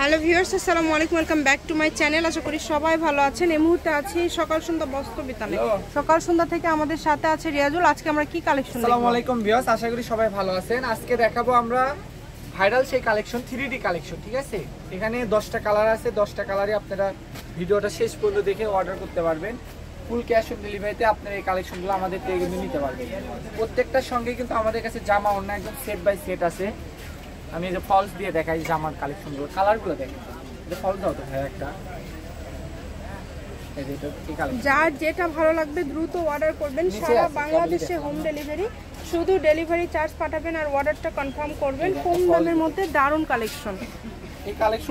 Hello viewers, আসসালামু আলাইকুম, welcome back to my channel. আশা করি সবাই ভালো আছেন। এই মুহূর্তে আছি সকাল সন্ধ্যা বস্ত্র বিতানে। সকাল সন্ধ্যা থেকে আমাদের সাথে আছে রিয়াজুল। আজকে আমরা কি কালেকশন দেখব? আসসালামু আলাইকুম ভিউয়ার্স, আশা করি সবাই ভালো আছেন। আজকে দেখাবো আমরা ভাইরাল সেই কালেকশন 3D কালেকশন। ঠিক আছে, এখানে 10টা কালার আছে। 10টা কালারে আপনারা ভিডিওটা শেষ পর্যন্ত দেখে অর্ডার করতে পারবেন। ফুল ক্যাশ অন ডেলিভারিতে আপনারা এই কালেকশনগুলো আমাদের থেকে কিন্তু নিতে পারবেন। প্রত্যেকটার সঙ্গে কিন্তু আমাদের কাছে জামা অন্য একদম সেট বাই সেট আছে। আমি এই যে ফলস দিয়ে দেখাই জামার কালেকশনগুলো, কালারগুলো দেখেন। এটা ফলস দাও তো ভাই একটা। যার যেটা ভালো লাগবে দ্রুত অর্ডার করবেন। সারা বাংলাদেশে হোম ডেলিভারি, শুধু ডেলিভারি চার্জ পাঠাবেন আর অর্ডারটা কনফার্ম করবেন। কম দামের মধ্যে দারুণ কালেকশন।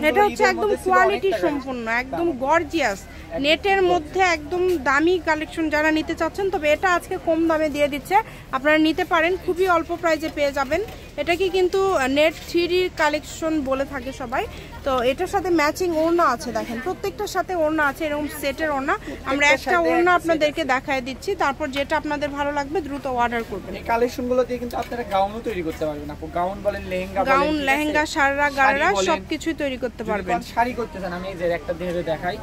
এটা হচ্ছে একদম কোয়ালিটি সম্পূর্ণ, একদম গর্জিয়াস নেটের মধ্যে একদম দামি কালেকশন। যারা নিতে চাচ্ছেন তবে এটা আজকে কম দামে দিয়ে দিচ্ছে, আপনারা নিতে পারেন। খুবই অল্প প্রাইসে পেয়ে যাবেন। এটাকে কিন্তু নেট 3D কালেকশন বলে থাকে সবাই। তো এটার সাথে ম্যাচিং ওড়না আছে, দেখেন প্রত্যেকটার সাথে ওড়না আছে, এরকম সেটের ওড়না। আমরা একটা ওড়না আপনাদেরকে দেখায় দিচ্ছি, তারপর যেটা আপনাদের ভালো লাগবে দ্রুত অর্ডার করবেন। এই কালেকশনগুলো দিয়ে কিন্তু আপনারা গাউনও তৈরি করতে পারবেন। আপু গাউন বলেন, লেহেঙ্গা বলেন, গাউন, লেহেঙ্গা, সারা গাড়া সবকিছুই তৈরি করতে পারবেন। শাড়ি করতে চান, আমি এই যে একটা দেহে দেখাই,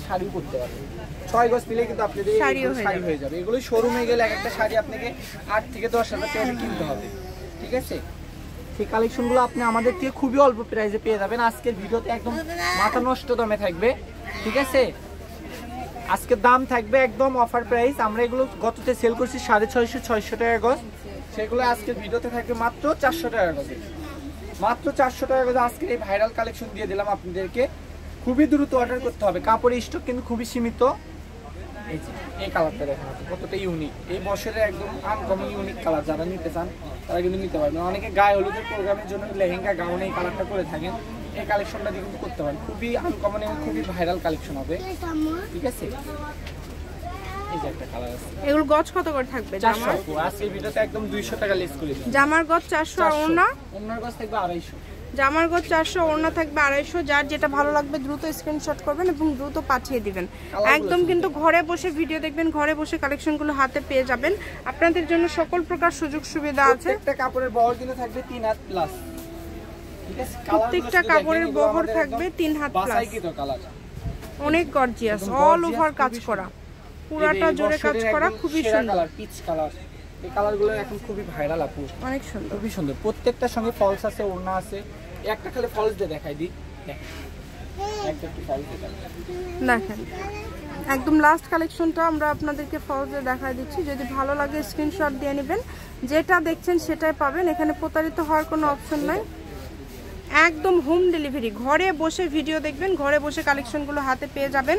শাড়িও করতে পারবেন। 6 গজ মিলে কিন্তু আপনাদের শাড়ি হয়ে যাবে। এগুলো শোরুমে গেলে একটা শাড়ি আপনাকে 8 থেকে 10,000 টাকা কিনতে হবে। ঠিক আছে, সেই কালেকশনগুলো আপনি আমাদের থেকে খুবই অল্প প্রাইসে পেয়ে যাবেন। আজকের ভিডিওতে একদম মাথা নষ্ট দামে থাকবে। ঠিক আছে, আজকের দাম থাকবে একদম অফার প্রাইস। আমরা এগুলো গততে সেল করছি 650-600 টাকা গজ, সেগুলো আজকের ভিডিওতে থাকবে মাত্র 400 টাকা গজে। মাত্র 400 টাকা গজে আজকের এই ভাইরাল কালেকশন দিয়ে দিলাম আপনাদেরকে। খুবই দ্রুত অর্ডার করতে হবে, কাপড়ের স্টক কিন্তু খুবই সীমিত। এই কালারটা দেখেন কতটা ইউনিক, এই বছরের একদম আনকমন ইউনিক কালার। যারা নিতে চান তারা কিন্তু নিতে পারবেন। অনেকে গায়ে হলুদের প্রোগ্রামের জন্য লেহেঙ্গা গাউনে এই কালারটা করে থাকেন, এই কালেকশনটা দিয়ে কিন্তু করতে পারেন। খুবই আনকমন এবং খুবই ভাইরাল কালেকশন হবে। ঠিক আছে, এই যে একটা কালার আছে। এগুলো গজ কত করে থাকবে? 400। আজকে ভিডিওতে একদম 200 টাকা লেস করে দিই। জামার গজ 400 আর ওড়নার গজ থাকবে 250। জামার গজ 400, ওড়না থাকবে 250। যার যেটা ভালো লাগবে দ্রুত স্ক্রিনশট করবেন এবং দ্রুত পাঠিয়ে দিবেন। একদম কিন্তু ঘরে বসে ভিডিও দেখবেন, ঘরে বসে কালেকশনগুলো হাতে পেয়ে যাবেন। আপনাদের জন্য সকল প্রকার সুযোগ সুবিধা আছে। প্রত্যেকটা কাপড়ের বহর কিন্তু থাকবে 3 হাত প্লাস। ঠিক আছে, প্রত্যেকটা কাপড়ের বহর থাকবে 3 হাত প্লাস। অনেক গর্জিয়াস, অল ওভার কাজ করা, পুরাটা জোরে কাজ করা, খুবই সুন্দর। পিচ কালার, এই কালারগুলো এখন খুবই ভাইরাল আপু, অনেক সুন্দর, খুবই সুন্দর। প্রত্যেকটার সঙ্গে ফলস আছে, ওড়না আছে। একটা খালি ফলস দিয়ে দেখাই দিই, দেখেন একদম লাস্ট কালেকশনটা আমরা আপনাদেরকে ফলসে দেখাই দিচ্ছি। যদি ভালো লাগে স্ক্রিনশট দিয়ে নেবেন, যেটা দেখছেন সেটাই পাবেন। এখানে প্রতারিত হওয়ার কোনো অপশন নাই। একদম হোম ডেলিভারি, ঘরে বসে ভিডিও দেখবেন, ঘরে বসে কালেকশনগুলো হাতে পেয়ে যাবেন।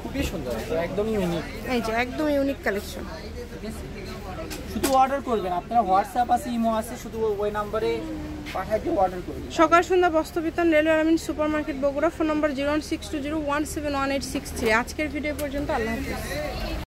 খুবই সুন্দর, একদম ইউনিক। এই যে একদম ইউনিক কালেকশন। শুধু অর্ডার করবেন, আপনারা হোয়াটসঅ্যাপ আছে, ইমো আছে, শুধু ওই নম্বরে পাঠিয়ে দিয়ে অর্ডার করবেন। Sakal Sandhya Bastra Bitan, railway Amin super market, Bogura. Phone number 01620171863। আজকের ভিডিও পর্যন্ত, আল্লাহ হাফেজ।